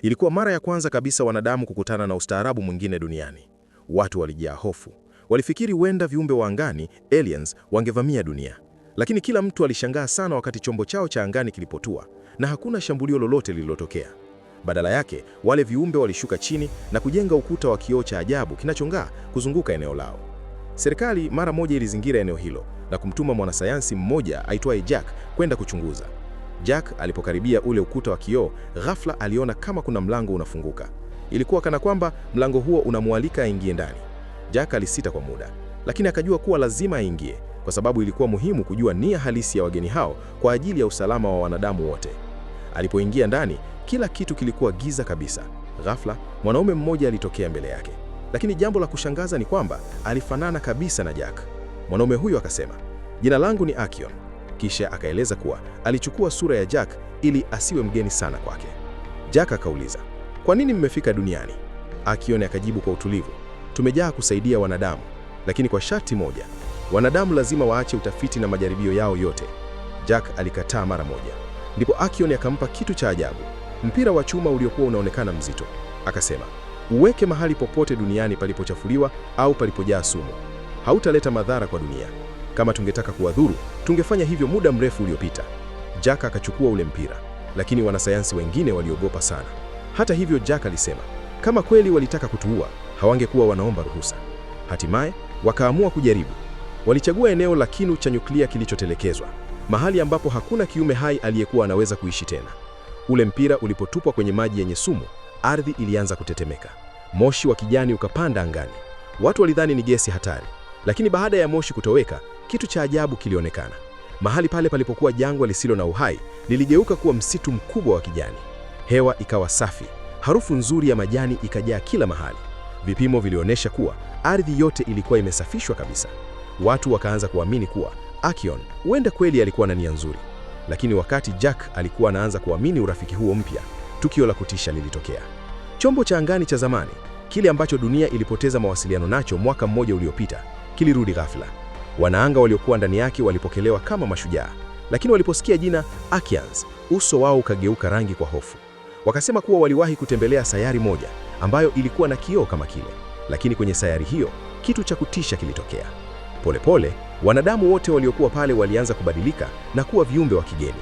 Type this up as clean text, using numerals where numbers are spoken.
Ilikuwa mara ya kwanza kabisa wanadamu kukutana na ustaarabu mwingine duniani. Watu walijaa hofu. Walifikiri huenda viumbe wa angani, aliens, wangevamia dunia. Lakini kila mtu alishangaa sana wakati chombo chao cha angani kilipotua, na hakuna shambulio lolote lililotokea. Badala yake, wale viumbe walishuka chini na kujenga ukuta wa kioo cha ajabu kinachong'aa kuzunguka eneo lao. Serikali mara moja ilizingira eneo hilo na kumtuma mwanasayansi mmoja aitwaye Jack kwenda kuchunguza. Jack alipokaribia ule ukuta wa kioo, ghafla aliona kama kuna mlango unafunguka. Ilikuwa kana kwamba mlango huo unamwalika aingie ndani. Jack alisita kwa muda, lakini akajua kuwa lazima aingie, kwa sababu ilikuwa muhimu kujua nia halisi ya wageni hao kwa ajili ya usalama wa wanadamu wote. Alipoingia ndani, kila kitu kilikuwa giza kabisa. Ghafla, mwanaume mmoja alitokea mbele yake. Lakini jambo la kushangaza ni kwamba alifanana kabisa na Jack. Mwanaume huyo akasema, "Jina langu ni Akion." Kisha akaeleza kuwa alichukua sura ya Jack ili asiwe mgeni sana kwake. Jack akauliza, "Kwa nini mmefika duniani?" Akion akajibu kwa utulivu, "Tumejaa kusaidia wanadamu, lakini kwa sharti moja. Wanadamu lazima waache utafiti na majaribio yao yote." Jack alikataa mara moja. Ndipo Akion akampa kitu cha ajabu, mpira wa chuma uliokuwa unaonekana mzito. Akasema, "Uweke mahali popote duniani palipochafuliwa au palipojaa sumu. Hautaleta madhara kwa dunia. Kama tungetaka kuwadhuru, tungefanya hivyo muda mrefu uliopita." Jack akachukua ule mpira, lakini wanasayansi wengine waliogopa sana. Hata hivyo, Jack alisema, kama kweli walitaka kutuua, hawangekuwa wanaomba ruhusa. Hatimaye, wakaamua kujaribu. Walichagua eneo la kinu cha nyuklia kilichotelekezwa, mahali ambapo hakuna kiumbe hai aliyekuwa anaweza kuishi tena. Ule mpira ulipotupwa kwenye maji yenye sumu, ardhi ilianza kutetemeka. Moshi wa kijani ukapanda angani. Watu walidhani ni gesi hatari, lakini baada ya moshi kutoweka, kitu cha ajabu kilionekana. Mahali pale palipokuwa jangwa lisilo na uhai, liligeuka kuwa msitu mkubwa wa kijani. Hewa ikawa safi, harufu nzuri ya majani ikajaa kila mahali. Vipimo vilionyesha kuwa ardhi yote ilikuwa imesafishwa kabisa. Watu wakaanza kuamini kuwa Akion huenda kweli alikuwa na nia nzuri. Lakini wakati Jack alikuwa anaanza kuamini urafiki huo mpya, tukio la kutisha lilitokea. Chombo cha angani cha zamani, kile ambacho dunia ilipoteza mawasiliano nacho mwaka mmoja uliopita, kilirudi ghafla. Wanaanga waliokuwa ndani yake walipokelewa kama mashujaa, lakini waliposikia jina Akians, uso wao ukageuka rangi kwa hofu. Wakasema kuwa waliwahi kutembelea sayari moja ambayo ilikuwa na kioo kama kile, lakini kwenye sayari hiyo kitu cha kutisha kilitokea. Polepole, wanadamu wote waliokuwa pale walianza kubadilika na kuwa viumbe wa kigeni.